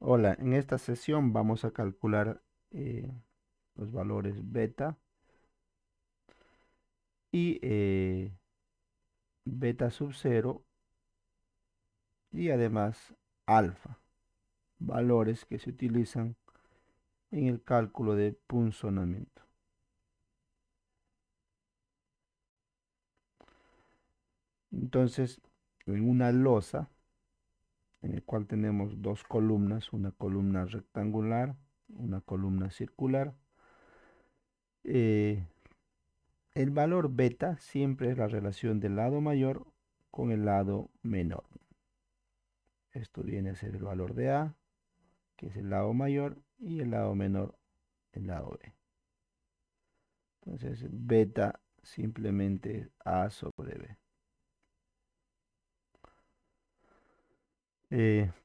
Hola, en esta sesión vamos a calcular los valores beta y beta sub 0 y además alfa, valores que se utilizan en el cálculo de punzonamiento. Entonces, en una losa, en el cual tenemos dos columnas, una columna rectangular, una columna circular, eh, el valor beta siempre es la relación del lado mayor con el lado menor. Esto viene a ser el valor de A, que es el lado mayor, y el lado menor, el lado B. Entonces, beta simplemente es A sobre B.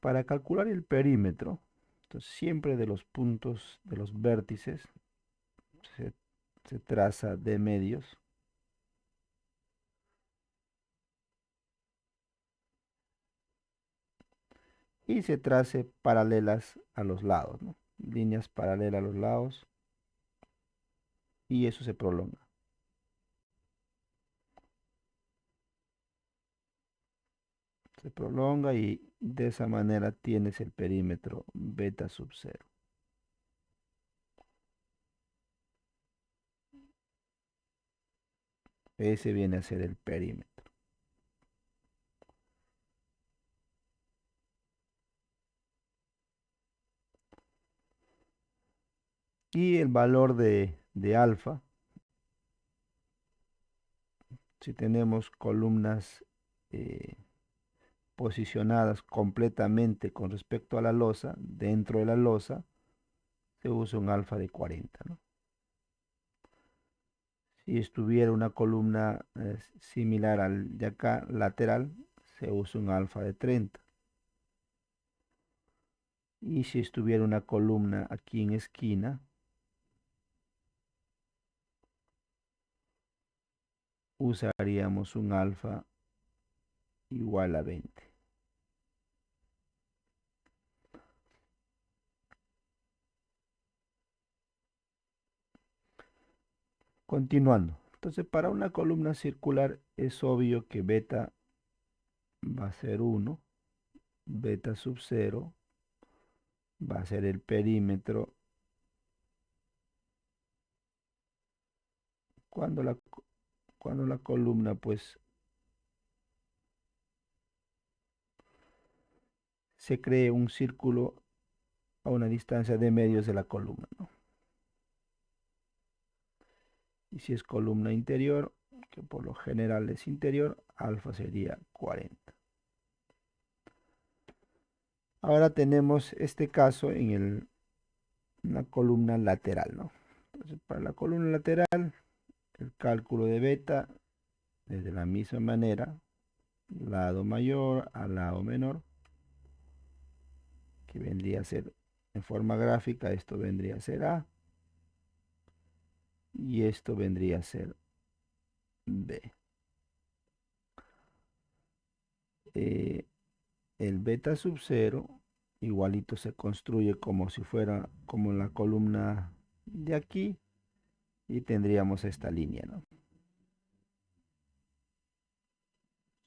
Para calcular el perímetro, entonces siempre de los puntos, de los vértices, se, se traza de medios y se trace paralelas a los lados, ¿no? Líneas paralelas a los lados y eso se prolonga. Se prolonga y de esa manera tienes el perímetro beta sub 0. Ese viene a ser el perímetro. Y el valor de alfa, si tenemos columnas eh, posicionadas completamente con respecto a la losa, dentro de la losa, se usa un alfa de 40, ¿no? Si estuviera una columna similar al de acá, lateral, se usa un alfa de 30. Y si estuviera una columna aquí en esquina, usaríamos un alfa igual a 20. Continuando. Entonces, para una columna circular es obvio que beta va a ser 1, beta sub 0 va a ser el perímetro cuando cuando la columna pues se cree un círculo a una distancia de medios de la columna, ¿no? Y si es columna interior, que por lo general es interior, alfa sería 40. Ahora tenemos este caso en una columna lateral, ¿no? Entonces, para la columna lateral, el cálculo de beta es de la misma manera, lado mayor al lado menor, que vendría a ser en forma gráfica, esto vendría a ser A y esto vendría a ser B. Eh, el beta sub 0 igualito se construye como si fuera como la columna de aquí y tendríamos esta línea, ¿no?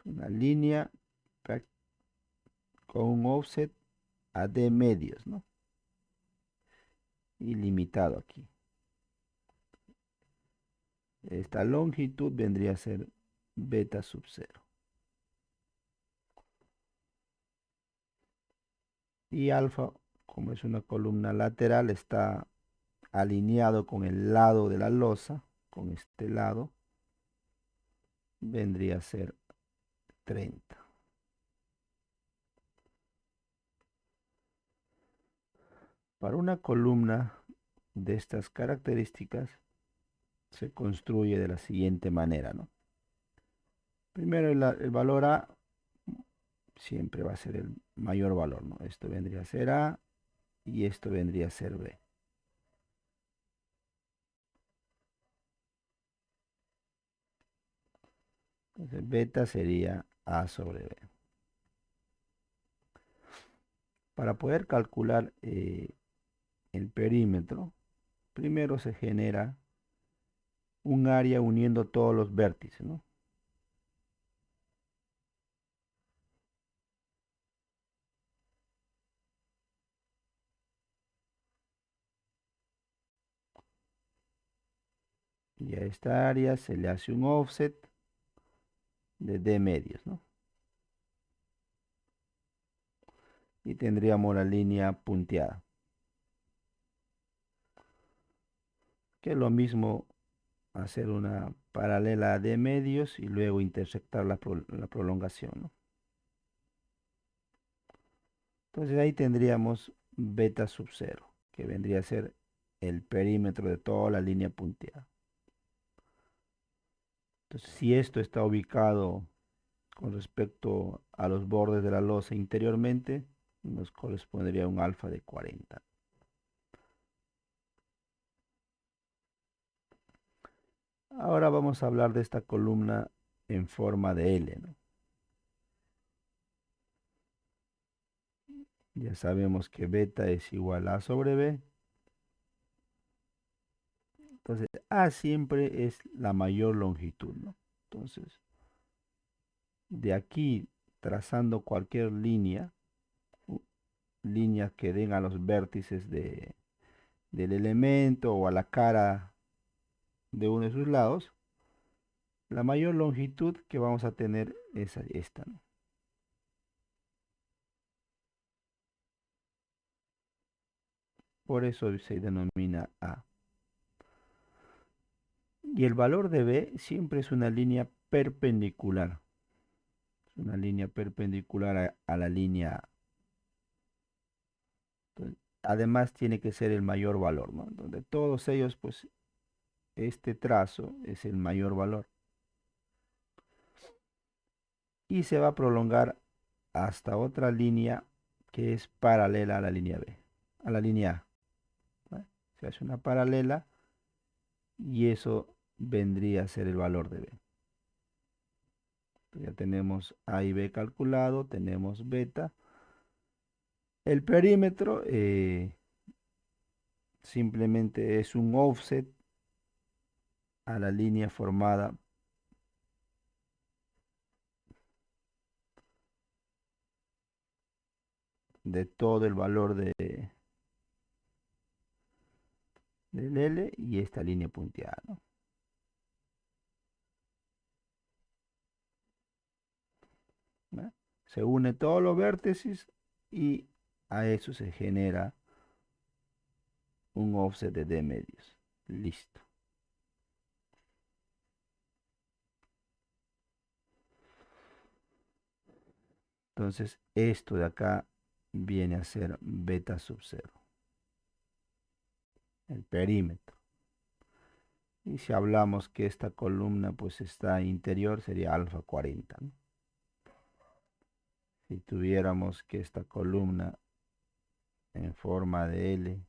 Una línea con un offset a D medios, ¿no? Ilimitado aquí. Esta longitud vendría a ser beta sub 0. Y alfa, como es una columna lateral, está alineado con el lado de la losa, con este lado, vendría a ser 30. Para una columna de estas características se construye de la siguiente manera, ¿no? Primero el valor A siempre va a ser el mayor valor, ¿no? Esto vendría a ser A y esto vendría a ser B. Entonces beta sería A sobre B. Para poder calcular el perímetro, primero se genera un área uniendo todos los vértices, ¿no? Y a esta área se le hace un offset de D medios, ¿no? Y tendríamos la línea punteada, que es lo mismo hacer una paralela a D medios y luego intersectar la prolongación, ¿no? Entonces ahí tendríamos beta sub 0, que vendría a ser el perímetro de toda la línea punteada. Entonces, si esto está ubicado con respecto a los bordes de la losa interiormente, nos correspondería un alfa de 40. Ahora vamos a hablar de esta columna en forma de L, ¿no? Ya sabemos que beta es igual a sobre B. Entonces, A siempre es la mayor longitud, ¿no? Entonces, de aquí, trazando cualquier línea, líneas que den a los vértices del elemento o a la cara de uno de sus lados, la mayor longitud que vamos a tener es esta, ¿no? Por eso se denomina A. Y el valor de B siempre es una línea perpendicular. Es una línea perpendicular a la línea A. Entonces, además tiene que ser el mayor valor, ¿no? Donde todos ellos, pues, este trazo es el mayor valor. Y se va a prolongar hasta otra línea que es paralela a la línea B, a la línea A, ¿no? Se hace una paralela y eso vendría a ser el valor de B. Ya tenemos A y B calculado, tenemos beta. El perímetro simplemente es un offset a la línea formada de todo el valor del L y esta línea punteada, ¿no? ¿Ve? Se une todos los vértices y a eso se genera un offset de D medios. Listo. Entonces, esto de acá viene a ser beta sub 0, el perímetro. Y si hablamos que esta columna pues está interior, sería alfa 40, ¿no? Si tuviéramos que esta columna en forma de L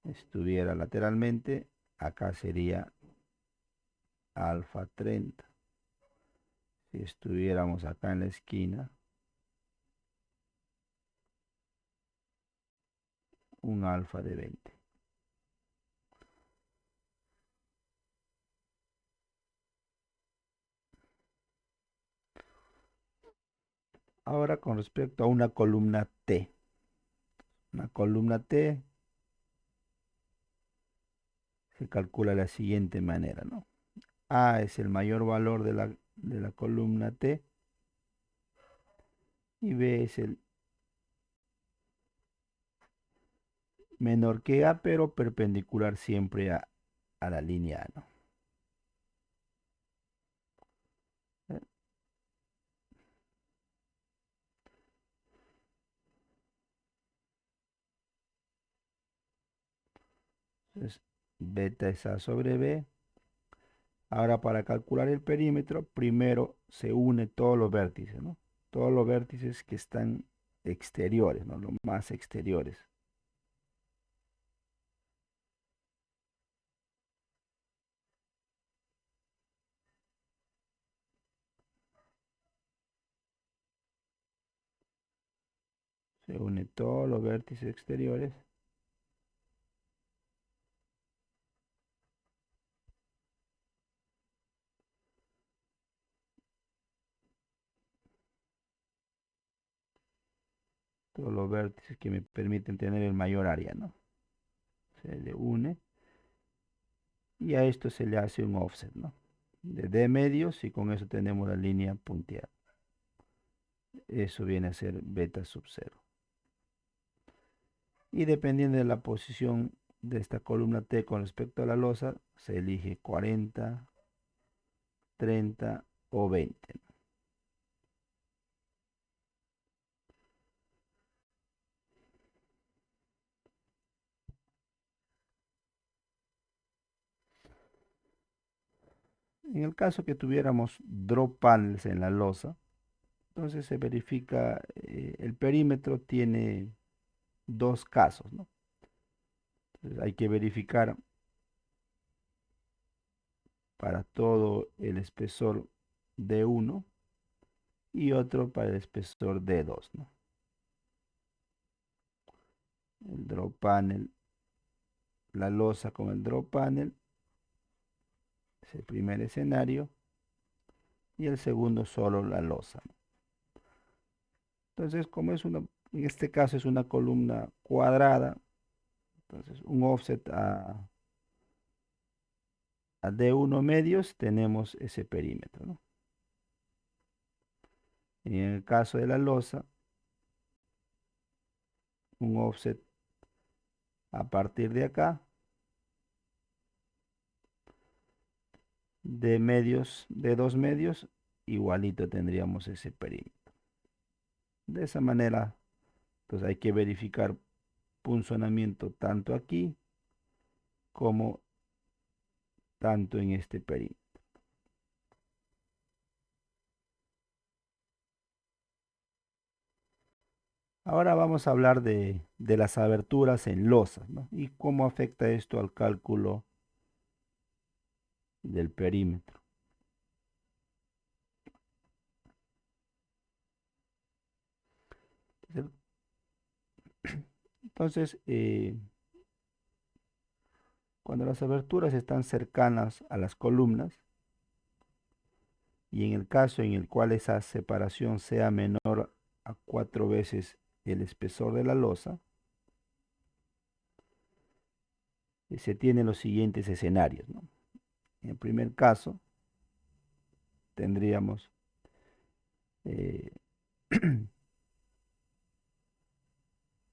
estuviera lateralmente, acá sería alfa 30. Si estuviéramos acá en la esquina, un alfa de 20. Ahora con respecto a una columna T. Una columna T se calcula de la siguiente manera, ¿no? A es el mayor valor de la columna T y B es el menor que A, pero perpendicular siempre a la línea A, ¿no? ¿Eh? Entonces, beta es A sobre B. Ahora para calcular el perímetro, primero se une todos los vértices, ¿no? Todos los vértices que están exteriores, ¿no? Los más exteriores. Se une todos los vértices exteriores. Todos los vértices que me permiten tener el mayor área, ¿no? Se le une. Y a esto se le hace un offset, ¿no? De D medios y con eso tenemos la línea punteada. Eso viene a ser beta sub 0. Y dependiendo de la posición de esta columna T con respecto a la losa, se elige 40, 30 o 20. En el caso que tuviéramos drop panels en la losa, entonces se verifica, el perímetro tiene dos casos, ¿no? Entonces hay que verificar para todo el espesor D1 y otro para el espesor D2, ¿no? El drop panel, la losa con el drop panel, es el primer escenario, y el segundo solo la losa, ¿no? Entonces, como es una, en este caso es una columna cuadrada, entonces un offset a D1 medios tenemos ese perímetro, ¿no? Y en el caso de la losa, un offset a partir de acá, de medios, de 2 medios, igualito tendríamos ese perímetro. De esa manera, pues hay que verificar punzonamiento tanto aquí como tanto en este perímetro. Ahora vamos a hablar de las aberturas en losas, ¿no? Y cómo afecta esto al cálculo del perímetro. Entonces, cuando las aberturas están cercanas a las columnas, y en el caso en el cual esa separación sea menor a 4 veces el espesor de la losa, se tienen los siguientes escenarios, ¿no? En el primer caso, tendríamos eh,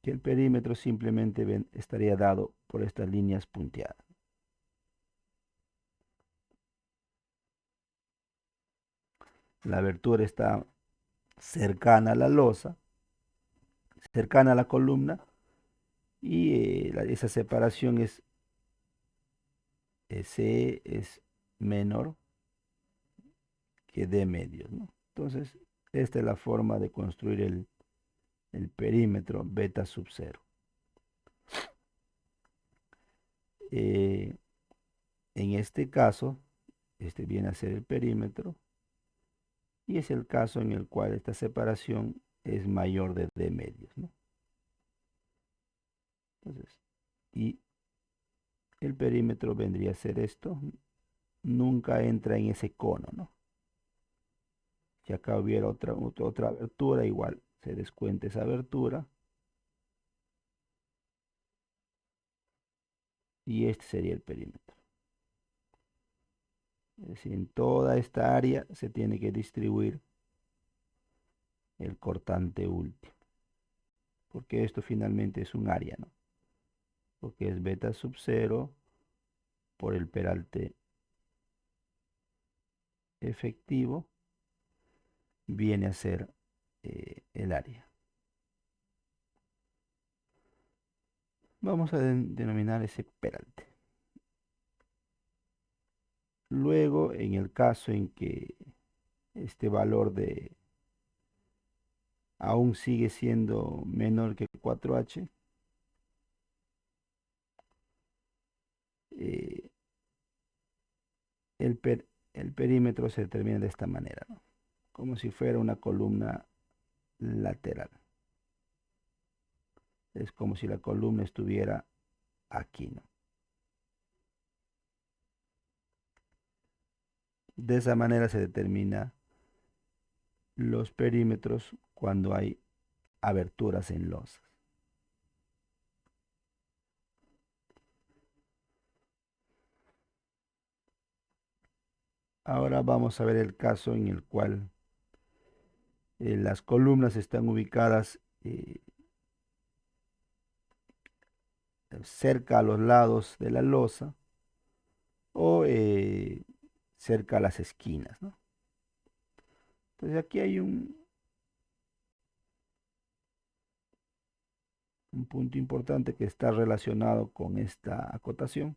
que el perímetro simplemente estaría dado por estas líneas punteadas. La abertura está cercana a la losa, cercana a la columna, y esa separación C es menor que D medios, ¿no? Entonces, esta es la forma de construir el perímetro beta sub 0. En este caso, este viene a ser el perímetro y es el caso en el cual esta separación es mayor de D medios, ¿no? Entonces, y el perímetro vendría a ser esto, nunca entra en ese cono, ¿no? Si acá hubiera otra abertura, igual se descuenta esa abertura y este sería el perímetro. Es decir, en toda esta área se tiene que distribuir el cortante último, porque esto finalmente es un área, ¿no? Porque es beta sub 0 por el peralte efectivo, viene a ser el área. Vamos a denominar ese peralte. Luego, en el caso en que este valor de aún sigue siendo menor que 4H, eh, el perímetro se determina de esta manera, ¿no? Como si fuera una columna lateral. es como si la columna estuviera aquí, ¿no? De esa manera se determina los perímetros cuando hay aberturas en losas. Ahora vamos a ver el caso en el cual las columnas están ubicadas cerca a los lados de la losa o cerca a las esquinas, ¿no? Entonces aquí hay un punto importante que está relacionado con esta acotación,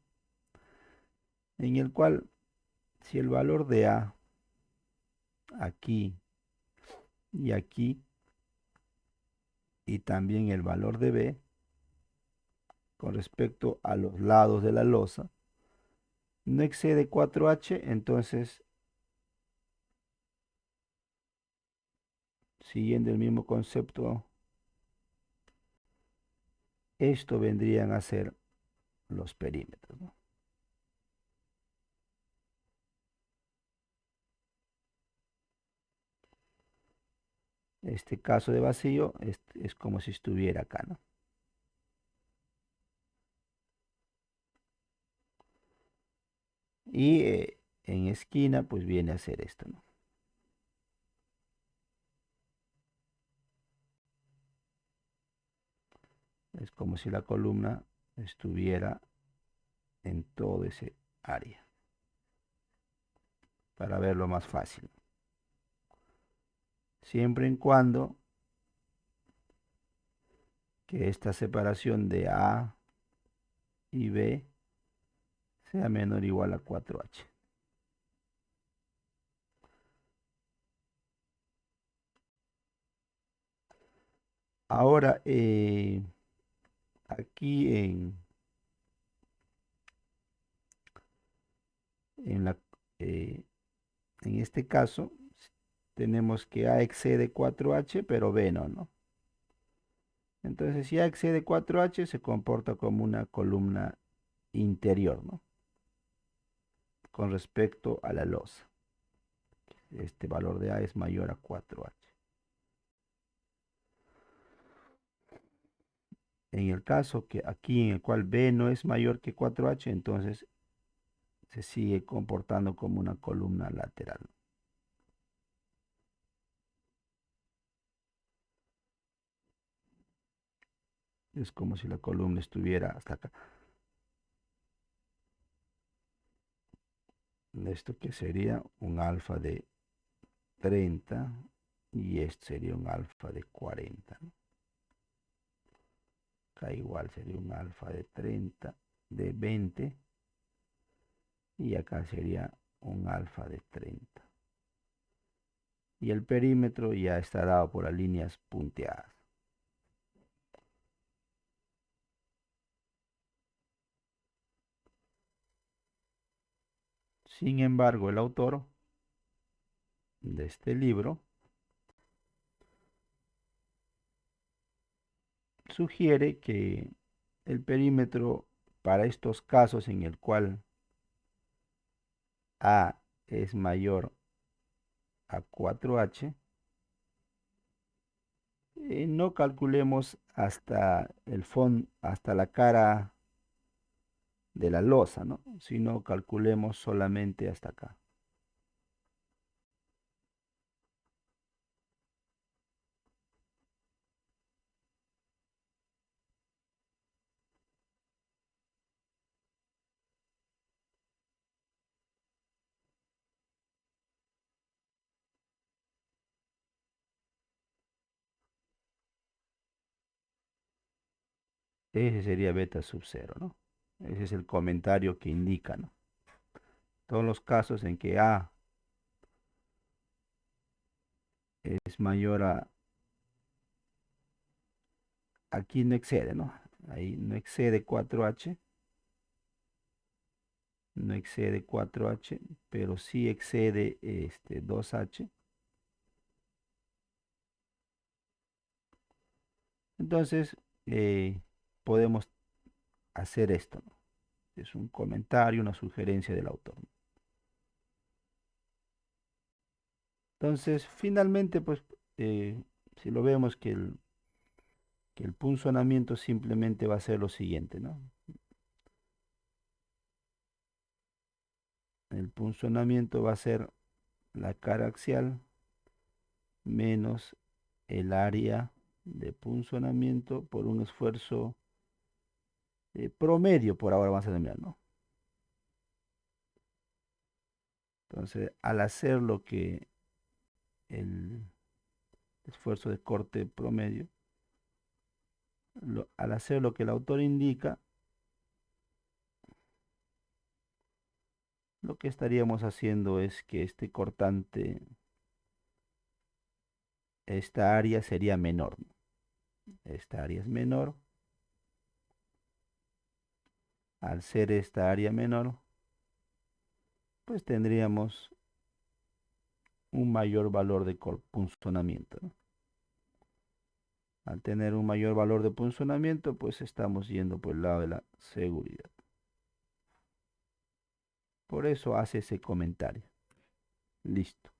en el cual si el valor de A aquí y aquí y también el valor de B con respecto a los lados de la losa no excede 4H, entonces siguiendo el mismo concepto, esto vendrían a ser los perímetros, ¿no? Este caso de vacío es como si estuviera acá, ¿no? Y en esquina, pues viene a ser esto, ¿no? Es como si la columna estuviera en todo ese área, para verlo más fácil. Siempre en cuando que esta separación de A y B sea menor o igual a 4H. Ahora, aquí en, la, eh, en este caso, tenemos que A excede 4H, pero B no, ¿no? Entonces, si A excede 4H, se comporta como una columna interior, ¿no? Con respecto a la losa. Este valor de A es mayor a 4H. En el caso que aquí en el cual B no es mayor que 4H, entonces se sigue comportando como una columna lateral. Es como si la columna estuviera hasta acá. Esto que sería un alfa de 30 y este sería un alfa de 40, ¿no? Acá igual sería un alfa de 30, de 20 y acá sería un alfa de 30. Y el perímetro ya está dado por las líneas punteadas. Sin embargo, el autor de este libro sugiere que el perímetro para estos casos en el cual A es mayor a 4H, no calculemos hasta el fondo, hasta la cara de la losa, ¿no? Sino calculemos solamente hasta acá. Ese sería beta sub 0, ¿no? Ese es el comentario que indica, ¿no? Todos los casos en que A es mayor a, aquí no excede, ¿no? Ahí no excede 4H, no excede 4H, pero sí excede 2H. Entonces, eh, podemos hacer esto, ¿no? Es un comentario, una sugerencia del autor, ¿no? Entonces, finalmente, pues, si lo vemos que el punzonamiento simplemente va a ser lo siguiente, ¿no? El punzonamiento va a ser la cara axial menos el área de punzonamiento por un esfuerzo promedio, por ahora vamos a determinar, ¿no? Entonces, al hacer lo que el esfuerzo de corte promedio, al hacer lo que el autor indica, lo que estaríamos haciendo es que este cortante, esta área sería menor, ¿no? Esta área es menor. Al ser esta área menor, pues tendríamos un mayor valor de punzonamiento, ¿no? Al tener un mayor valor de punzonamiento, pues estamos yendo por el lado de la seguridad. Por eso hace ese comentario. Listo.